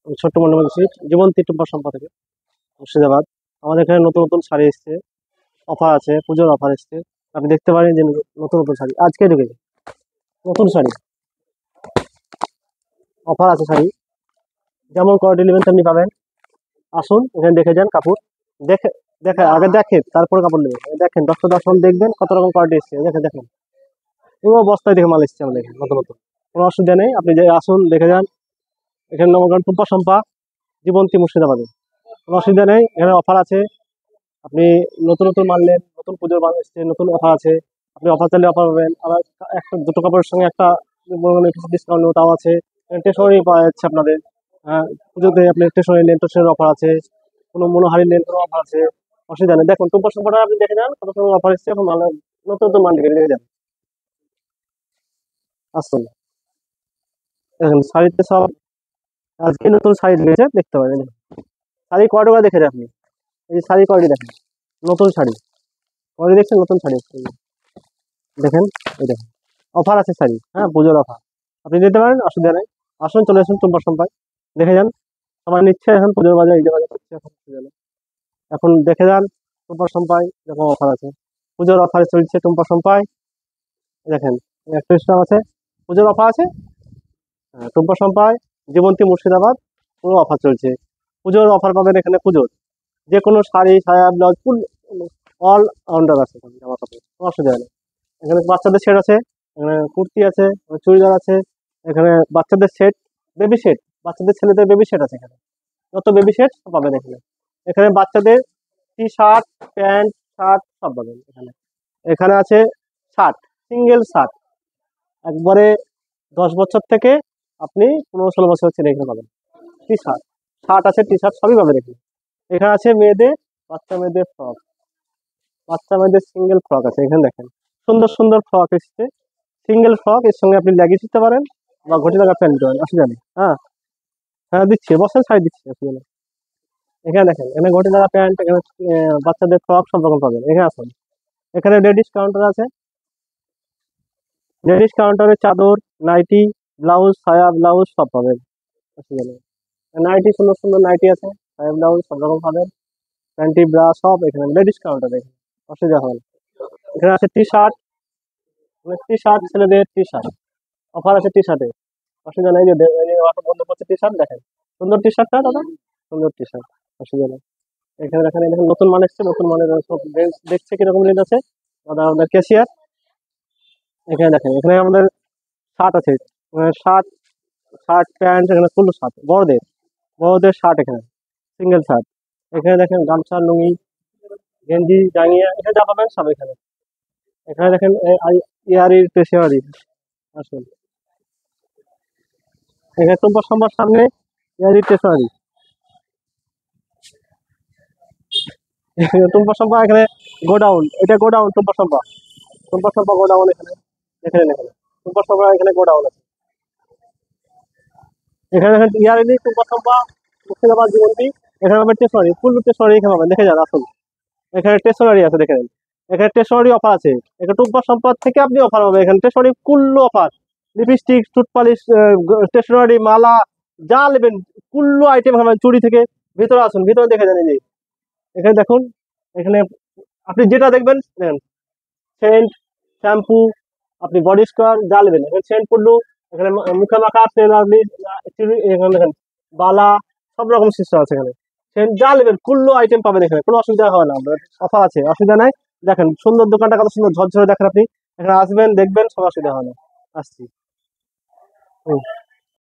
আমি ছোট্ট মন্ডল জীবন্তী টুম্পা সম্পা থেকে মুর্শিদাবাদ। আমাদের এখানে নতুন নতুন শাড়ি এসছে, অফার আছে, পুজোর অফার এসছে। আপনি দেখতে পারেন যে নতুন নতুন শাড়ি আজকে ঢুকেছে, নতুন শাড়ি অফার আছে। শাড়ি যেমন কোয়ালিটি নেবেন তেমনি পাবেন। আসুন এখানে দেখে যান কাপড়, দেখে দেখে আগে দেখেন তারপরে কাপড় নেবেন। দেখেন 10 দেখবেন কত রকম কোয়ালিটি এসছে, দেখে দেখেন পুরো বস্তায় দেখে মাল এসছে আমাদের এখানে নতুন নতুন। কোনো অসুবিধা নেই, আপনি যে আসুন দেখে যান। এখানে নবগ্রাম টুম্পা সম্পা জীবন্তী মুর্শিদাবাদে। কোনো অসুবিধা নেই, এখানে অফার আছে। আপনি নতুন নতুন মাল নেন, নতুন পুজোর মাল এসছে, নতুন অফার আছে। আপনি অফার চাইলে অফার পাবেন, আবার একটা দুটো কাপড়ের সঙ্গে একটা কিছু ডিসকাউন্ট তাও আছে। স্টেশনারি পাওয়া যাচ্ছে আপনাদের। পুজোতে আপনি স্টেশনারি নেন, স্টেশনারি অফার আছে। কোনো মনোহারি নেন, কোনো অফার আছে। অসুবিধা নেই, দেখুন টুম্পা সম্পাটা আপনি দেখে যান কত সময় অফার এসছে। এখন মাল নতুন নতুন মাল দেখে যান। আসুন দেখুন শাড়িতে সব আজকে নতুন শাড়ি ঢুকেছে, দেখতে পাবেন। শাড়ি কয় টাকা দেখে আপনি, এই যে শাড়ি কোয়ালিটি দেখেন, নতুন শাড়ি কোয়ালিটি দেখছেন, নতুন শাড়ি এসছে। দেখেন, এই দেখেন অফার আছে শাড়ি, পুজোর অফার। আপনি দিতে পারেন, অসুবিধা নেই। আসুন চলে আসুন টুম্পা সম্পায়, দেখে যান। সবাই নিচ্ছে এখন পুজোর বাজার, এই যে বাজার করছে এখন, অসুবিধা নেই। এখন দেখে যান টুম্পা সম্পায় এরকম অফার আছে। পুজোর অফার চলছে টুম্পা সম্পায়। দেখেন একটা স্টক আছে, পুজোর অফার আছে। টুম্পা সম্পায় জীবন্তী মুর্শিদাবাদ পুরো অফার চলছে। পুজোর অফার পাবেন এখানে, পুজোর যে কোনো শাড়ি, সায়া, ব্লাউজ, ফুল অল রাউন্ডার আছে এখানে, জামা কাপড় কোনো অসুবিধা নেই। এখানে বাচ্চাদের সেট আছে, এখানে কুর্তি আছে, চুড়িদার আছে। এখানে বাচ্চাদের সেট, বেবি সেট, বাচ্চাদের ছেলেদের বেবি সেট আছে এখানে। যত বেবি সেট সব পাবেন এখানে। এখানে বাচ্চাদের টি শার্ট, প্যান্ট, শার্ট সব পাবেন এখানে। এখানে আছে শার্ট, সিঙ্গেল শার্ট, একবারে 10 বছর থেকে আপনি 15-16 বছর ছেলে এখানে পাবেন। টি শার্ট, শার্ট আছে, টি শার্ট সবই পাবেন এখানে। এখানে আছে মেয়েদের, বাচ্চা মেয়েদের ফ্রক, বাচ্চা মেয়েদের সিঙ্গেল ফ্রক আছে। এখানে দেখেন সুন্দর সুন্দর ফ্রক এসছে, সিঙ্গেল ফ্রক। এর সঙ্গে আপনি লেগিংস দিতে পারেন বা ঘটি লাগা প্যান্ট দিতে পারেন, অসুবিধা নেই। হ্যাঁ হ্যাঁ দিচ্ছি, বছর শাড়ি দিচ্ছি, অসুবিধা নেই। এখানে দেখেন, এখানে ঘটি লাগা প্যান্ট, এখানে বাচ্চাদের ফ্রক সব রকম পাবেন। এখানে আসুন, এখানে লেডিস কাউন্টার আছে। লেডিস কাউন্টারে চাদর, নাইটি, ব্লাউজ, সায়া ব্লাউজ সব পাবেন, অসুবিধা নেই। নাইটি সুন্দর সুন্দর নাইটি আছে, সায়া ব্লাউজ সব রকম পাবেন। প্যান্টি ব্রা সব এখানে লেডিস কাউন্টারে, এখানে অসুবিধা হবে না। এখানে আছে টি শার্ট, টি শার্ট ছেলেদের টি শার্ট অফার আছে। টি শার্টে অসুবিধা নেই, যে অফার বন্ধ করছে। টি শার্ট দেখেন, সুন্দর টি শার্টটা দাদা, সুন্দর টি শার্ট, অসুবিধা নেই। এখানে দেখেন, এখানে নতুন মান এসছে, নতুন মানের সব রেঞ্জ দেখছে কিরকম রেঞ্জ আছে দাদা আমাদের ক্যাশিয়ার। এখানে দেখেন, এখানে আমাদের শার্ট আছে, শার্ট, শার্ট প্যান্ট, এখানে ফুল শার্ট, বড়দের বড়দের শার্ট, এখানে সিঙ্গেল শার্ট। এখানে দেখেন গামছা, লুঙ্গি, গেঞ্জি, জাঙ্গিয়া, এখানে যা পাবেন সব এখানে। এখানে দেখেন ইয়ারি স্টেশনারি, আসুন এখানে টুম্পা সম্পার সামনে ইয়ারি স্টেশনারি। টুম্পা সম্পা এখানে গোডাউন, এটা গোডাউন টুম্পা সম্পা, টুম্পা সম্পা গোডাউন এখানে। এখানে দেখেন টুম্পা সম্পা এখানে গোডাউন আছে। এখানে দেখেন ইয়ারি টুম্পা সম্পা মুর্শিদাবাদ জীবন্তী। এখানে পাবেন স্টেশনারি, ফুল স্টেশনারি এখানে পাবেন, দেখে যান আসুন। এখানে স্টেশনারি আছে, দেখে নেন। এখানে স্টেশনারি অফার আছে, এখানে টুম্পা সম্পদ থেকে আপনি অফার পাবেন। এখানে স্টেশনারি কুল্লু অফার, লিপস্টিক, টুথপালিশ, স্টেশনারি, মালা, যা নেবেন কুল্লু আইটেম পাবেন। চুড়ি থেকে, ভিতরে আসুন, ভিতরে দেখে যান। এই যে এখানে দেখুন, এখানে আপনি যেটা দেখবেন নেন। সেন্ট, শ্যাম্পু, আপনি বডি স্কোয়ার যা নেবেন। এখানে সেন্ট কুল্লু, এখানে মুখে মাখা তেল, আপনি এখানে দেখেন বালা, সব রকম সিস্টেম আছে এখানে। সেন্ট যা নেবেন কুল্লু আইটেম পাবেন এখানে, কোনো অসুবিধা হয় না। আপনার অফার আছে, অসুবিধা নাই। দেখেন সুন্দর দোকানটা কত সুন্দর ঝরঝরে, দেখেন আপনি এখানে আসবেন দেখবেন, সব অসুবিধা হয় না। আসছি। হুম।